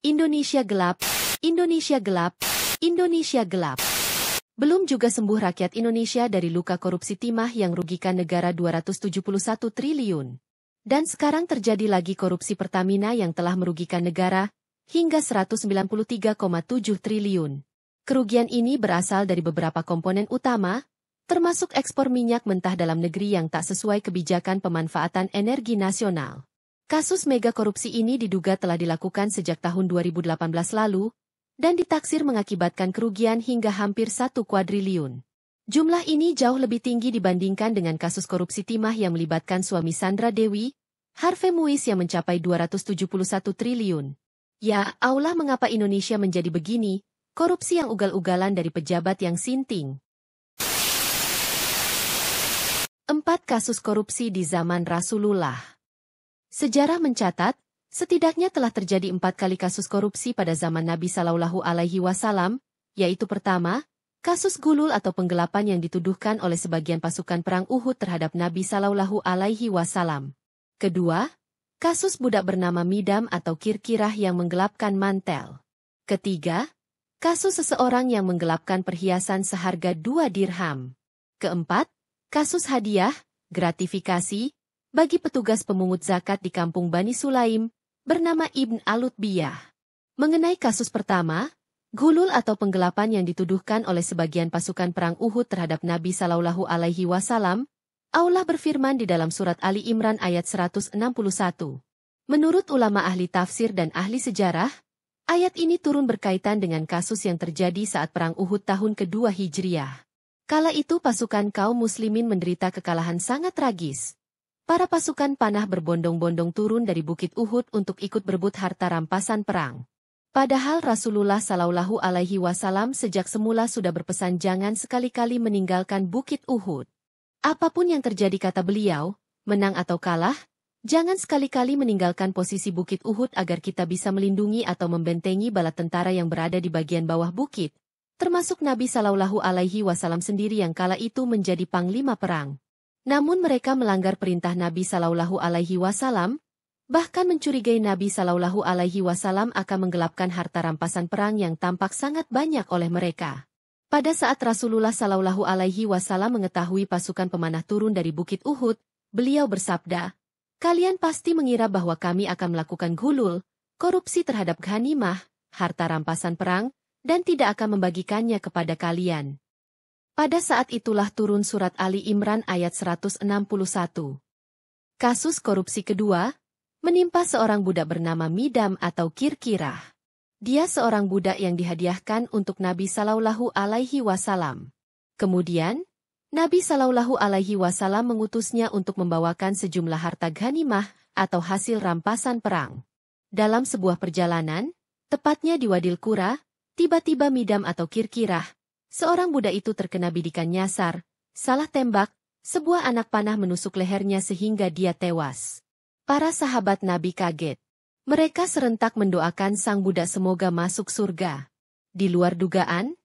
Indonesia gelap, Indonesia gelap, Indonesia gelap. Belum juga sembuh rakyat Indonesia dari luka korupsi timah yang rugikan negara 271 triliun. Dan sekarang terjadi lagi korupsi Pertamina yang telah merugikan negara hingga 193,7 triliun. Kerugian ini berasal dari beberapa komponen utama, termasuk ekspor minyak mentah dalam negeri yang tak sesuai kebijakan pemanfaatan energi nasional. Kasus mega korupsi ini diduga telah dilakukan sejak tahun 2018 lalu, dan ditaksir mengakibatkan kerugian hingga hampir 1 kuadriliun. Jumlah ini jauh lebih tinggi dibandingkan dengan kasus korupsi timah yang melibatkan suami Sandra Dewi, Harvey Muiz yang mencapai 271 triliun. Ya Allah, mengapa Indonesia menjadi begini? Korupsi yang ugal-ugalan dari pejabat yang sinting. 4 kasus korupsi di zaman Rasulullah. Sejarah mencatat, setidaknya telah terjadi 4 kali kasus korupsi pada zaman Nabi Shallallahu Alaihi Wasallam, yaitu pertama, kasus gulul atau penggelapan yang dituduhkan oleh sebagian pasukan perang Uhud terhadap Nabi Shallallahu Alaihi Wasallam. Kedua, kasus budak bernama Midam atau Kirkirah yang menggelapkan mantel. Ketiga, kasus seseorang yang menggelapkan perhiasan seharga 2 dirham. Keempat, kasus hadiah, gratifikasi, bagi petugas pemungut zakat di kampung Bani Sulaim, bernama Ibn Alutbiyah. Mengenai kasus pertama, gulul atau penggelapan yang dituduhkan oleh sebagian pasukan perang Uhud terhadap Nabi Shallallahu Alaihi Wasallam, Allah berfirman di dalam surat Ali Imran ayat 161. Menurut ulama ahli tafsir dan ahli sejarah, ayat ini turun berkaitan dengan kasus yang terjadi saat perang Uhud tahun kedua Hijriah. Kala itu pasukan kaum muslimin menderita kekalahan sangat tragis. Para pasukan panah berbondong-bondong turun dari Bukit Uhud untuk ikut berebut harta rampasan perang. Padahal Rasulullah Shallallahu Alaihi Wasallam sejak semula sudah berpesan jangan sekali-kali meninggalkan Bukit Uhud. Apapun yang terjadi kata beliau, menang atau kalah, jangan sekali-kali meninggalkan posisi Bukit Uhud agar kita bisa melindungi atau membentengi bala tentara yang berada di bagian bawah bukit, termasuk Nabi Shallallahu Alaihi Wasallam sendiri yang kala itu menjadi panglima perang. Namun mereka melanggar perintah Nabi Shallallahu Alaihi Wasallam, bahkan mencurigai Nabi Shallallahu Alaihi Wasallam akan menggelapkan harta rampasan perang yang tampak sangat banyak oleh mereka. Pada saat Rasulullah Shallallahu Alaihi Wasallam mengetahui pasukan pemanah turun dari Bukit Uhud, beliau bersabda, "Kalian pasti mengira bahwa kami akan melakukan gulul, korupsi terhadap ghanimah, harta rampasan perang, dan tidak akan membagikannya kepada kalian." Pada saat itulah turun surat Ali Imran ayat 161. Kasus korupsi kedua, menimpa seorang budak bernama Midam atau Kirkirah. Dia seorang budak yang dihadiahkan untuk Nabi Shallallahu Alaihi Wasallam. Kemudian, Nabi Shallallahu Alaihi Wasallam mengutusnya untuk membawakan sejumlah harta ghanimah atau hasil rampasan perang. Dalam sebuah perjalanan, tepatnya di Wadil Qura, tiba-tiba Midam atau Kirkirah, seorang budak itu terkena bidikan nyasar, salah tembak, sebuah anak panah menusuk lehernya sehingga dia tewas. Para sahabat Nabi kaget. Mereka serentak mendoakan sang budak semoga masuk surga. Di luar dugaan,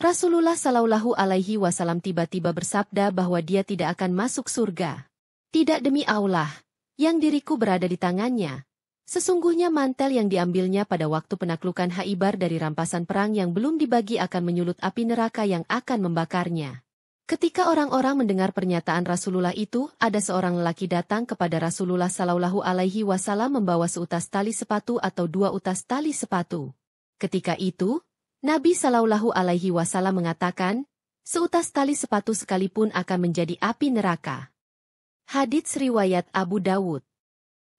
Rasulullah Shallallahu Alaihi Wasallam tiba-tiba bersabda bahwa dia tidak akan masuk surga. Tidak, demi Allah, yang diriku berada di tangannya. Sesungguhnya mantel yang diambilnya pada waktu penaklukan Khaibar dari rampasan perang yang belum dibagi akan menyulut api neraka yang akan membakarnya. Ketika orang-orang mendengar pernyataan Rasulullah itu, ada seorang lelaki datang kepada Rasulullah Shallallahu Alaihi Wasallam membawa seutas tali sepatu atau 2 utas tali sepatu. Ketika itu, Nabi Shallallahu Alaihi Wasallam mengatakan, seutas tali sepatu sekalipun akan menjadi api neraka. Hadits riwayat Abu Dawud.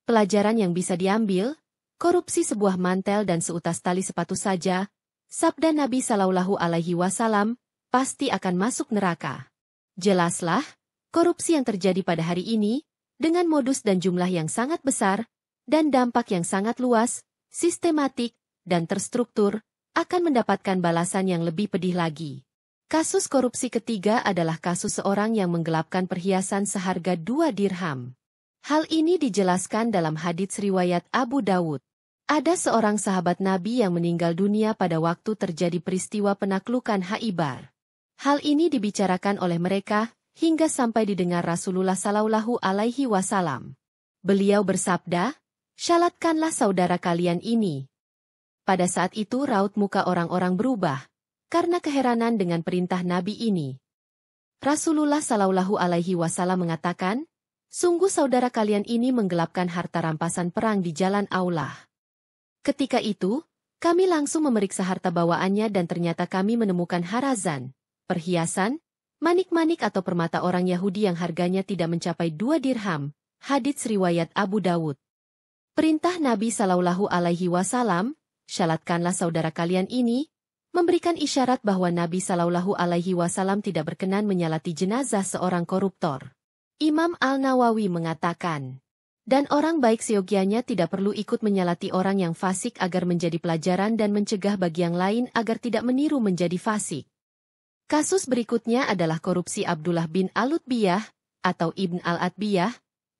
Pelajaran yang bisa diambil, korupsi sebuah mantel dan seutas tali sepatu saja, sabda Nabi Shallallahu Alaihi Wasallam, pasti akan masuk neraka. Jelaslah, korupsi yang terjadi pada hari ini, dengan modus dan jumlah yang sangat besar, dan dampak yang sangat luas, sistematik, dan terstruktur, akan mendapatkan balasan yang lebih pedih lagi. Kasus korupsi ketiga adalah kasus seorang yang menggelapkan perhiasan seharga 2 dirham. Hal ini dijelaskan dalam hadits riwayat Abu Dawud. Ada seorang sahabat Nabi yang meninggal dunia pada waktu terjadi peristiwa penaklukan Khaibar. Hal ini dibicarakan oleh mereka, hingga sampai didengar Rasulullah Shallallahu Alaihi Wasallam. Beliau bersabda, "Syalatkanlah saudara kalian ini." Pada saat itu raut muka orang-orang berubah, karena keheranan dengan perintah Nabi ini. Rasulullah Shallallahu Alaihi Wasallam mengatakan, sungguh saudara kalian ini menggelapkan harta rampasan perang di jalan Allah. Ketika itu, kami langsung memeriksa harta bawaannya dan ternyata kami menemukan harazan, perhiasan, manik-manik atau permata orang Yahudi yang harganya tidak mencapai 2 dirham, hadits riwayat Abu Dawud. Perintah Nabi Shallallahu Alaihi Wasallam, syalatkanlah saudara kalian ini, memberikan isyarat bahwa Nabi Shallallahu Alaihi Wasallam tidak berkenan menyalati jenazah seorang koruptor. Imam Al-Nawawi mengatakan, dan orang baik seyogianya tidak perlu ikut menyalati orang yang fasik agar menjadi pelajaran dan mencegah bagi yang lain agar tidak meniru menjadi fasik. Kasus berikutnya adalah korupsi Abdullah bin Al-Utbiyah, atau Ibn Al-Atbiyah,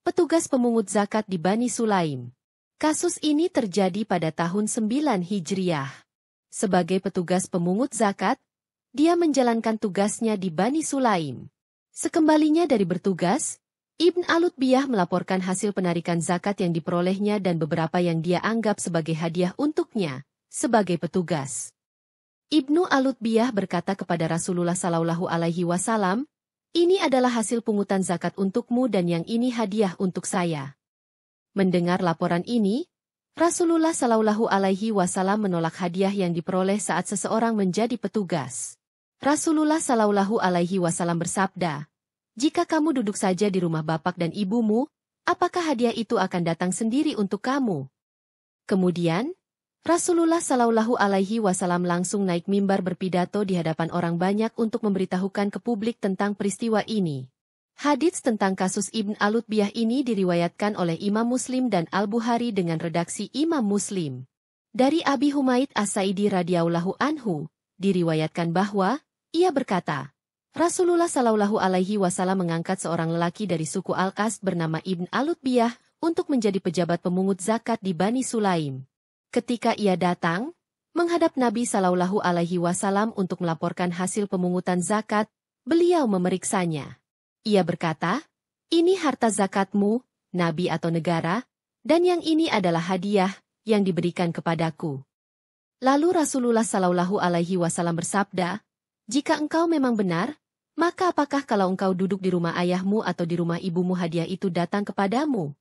petugas pemungut zakat di Bani Sulaim. Kasus ini terjadi pada tahun 9 Hijriah. Sebagai petugas pemungut zakat, dia menjalankan tugasnya di Bani Sulaim. Sekembalinya dari bertugas, Ibn Al-Utbiyah melaporkan hasil penarikan zakat yang diperolehnya dan beberapa yang dia anggap sebagai hadiah untuknya, sebagai petugas. Ibnu Al-Utbiyah berkata kepada Rasulullah Shallallahu Alaihi Wasallam, ini adalah hasil pungutan zakat untukmu dan yang ini hadiah untuk saya. Mendengar laporan ini, Rasulullah Shallallahu Alaihi Wasallam menolak hadiah yang diperoleh saat seseorang menjadi petugas. Rasulullah Shallallahu Alaihi Wasallam bersabda, jika kamu duduk saja di rumah bapak dan ibumu, apakah hadiah itu akan datang sendiri untuk kamu? Kemudian, Rasulullah Shallallahu Alaihi Wasallam langsung naik mimbar berpidato di hadapan orang banyak untuk memberitahukan ke publik tentang peristiwa ini. Hadits tentang kasus Ibn Al-Utbiyah ini diriwayatkan oleh Imam Muslim dan Al-Bukhari dengan redaksi Imam Muslim. Dari Abi Humaid As-Sa'idi radhiyallahu anhu, diriwayatkan bahwa, ia berkata, Rasulullah Shallallahu Alaihi Wasallam mengangkat seorang lelaki dari suku Al-Qas bernama Ibn Al-Utbiyah untuk menjadi pejabat pemungut zakat di Bani Sulaim. Ketika ia datang, menghadap Nabi Shallallahu Alaihi Wasallam untuk melaporkan hasil pemungutan zakat, beliau memeriksanya. Ia berkata, ini harta zakatmu, nabi atau negara, dan yang ini adalah hadiah yang diberikan kepadaku. Lalu Rasulullah Shallallahu Alaihi Wasallam bersabda, jika engkau memang benar, maka apakah kalau engkau duduk di rumah ayahmu atau di rumah ibumu hadiah itu datang kepadamu?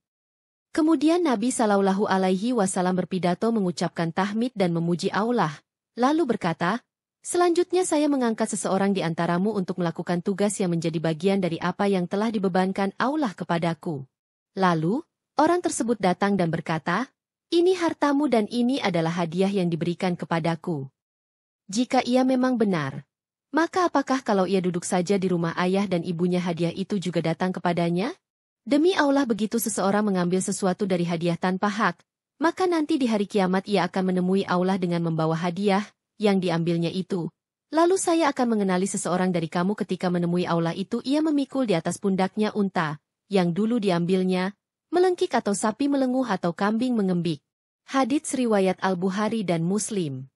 Kemudian Nabi Shallallahu Alaihi Wasallam berpidato mengucapkan tahmid dan memuji Allah, lalu berkata, selanjutnya saya mengangkat seseorang di antaramu untuk melakukan tugas yang menjadi bagian dari apa yang telah dibebankan Allah kepadaku. Lalu, orang tersebut datang dan berkata, ini hartamu dan ini adalah hadiah yang diberikan kepadaku. Jika ia memang benar, maka apakah kalau ia duduk saja di rumah ayah dan ibunya hadiah itu juga datang kepadanya? Demi Allah begitu seseorang mengambil sesuatu dari hadiah tanpa hak, maka nanti di hari kiamat ia akan menemui Allah dengan membawa hadiah yang diambilnya itu. Lalu saya akan mengenali seseorang dari kamu ketika menemui Allah itu ia memikul di atas pundaknya unta, yang dulu diambilnya, melengkik atau sapi melenguh atau kambing mengembik. Hadits riwayat Al-Bukhari dan Muslim.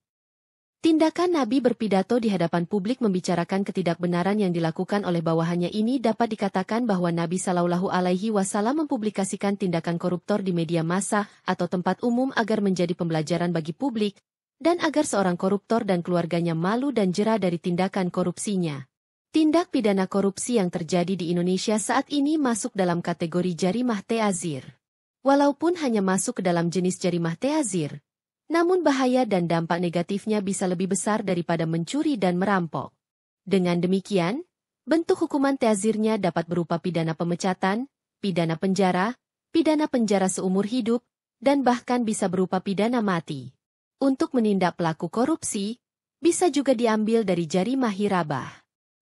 Tindakan Nabi berpidato di hadapan publik membicarakan ketidakbenaran yang dilakukan oleh bawahannya ini dapat dikatakan bahwa Nabi Shallallahu Alaihi Wasallam mempublikasikan tindakan koruptor di media massa atau tempat umum agar menjadi pembelajaran bagi publik, dan agar seorang koruptor dan keluarganya malu dan jera dari tindakan korupsinya. Tindak pidana korupsi yang terjadi di Indonesia saat ini masuk dalam kategori jarimah ta'zir. Walaupun hanya masuk ke dalam jenis jarimah ta'zir, namun bahaya dan dampak negatifnya bisa lebih besar daripada mencuri dan merampok. Dengan demikian, bentuk hukuman ta'zirnya dapat berupa pidana pemecatan, pidana penjara seumur hidup, dan bahkan bisa berupa pidana mati. Untuk menindak pelaku korupsi, bisa juga diambil dari jarimah hirabah.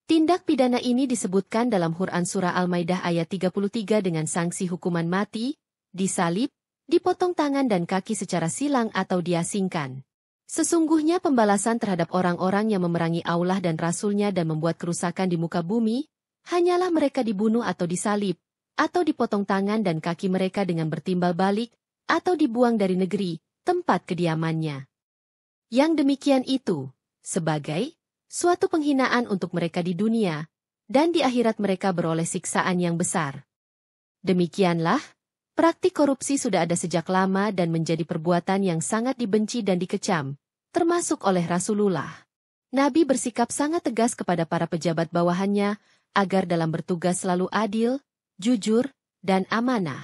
Tindak pidana ini disebutkan dalam Quran Surah Al-Maidah ayat 33 dengan sanksi hukuman mati, disalib, dipotong tangan dan kaki secara silang atau diasingkan. Sesungguhnya pembalasan terhadap orang-orang yang memerangi Allah dan Rasul-Nya dan membuat kerusakan di muka bumi, hanyalah mereka dibunuh atau disalib, atau dipotong tangan dan kaki mereka dengan bertimbal balik, atau dibuang dari negeri, tempat kediamannya. Yang demikian itu, sebagai suatu penghinaan untuk mereka di dunia, dan di akhirat mereka beroleh siksaan yang besar. Demikianlah Praktik korupsi sudah ada sejak lama dan menjadi perbuatan yang sangat dibenci dan dikecam, termasuk oleh Rasulullah. Nabi bersikap sangat tegas kepada para pejabat bawahannya, agar dalam bertugas selalu adil, jujur, dan amanah.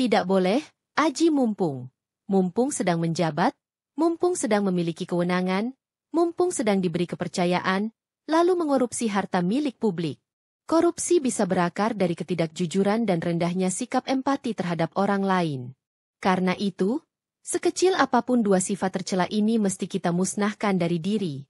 Tidak boleh, aji mumpung. Mumpung sedang menjabat, mumpung sedang memiliki kewenangan, mumpung sedang diberi kepercayaan, lalu mengorupsi harta milik publik. Korupsi bisa berakar dari ketidakjujuran dan rendahnya sikap empati terhadap orang lain. Karena itu, sekecil apapun dua sifat tercela ini mesti kita musnahkan dari diri.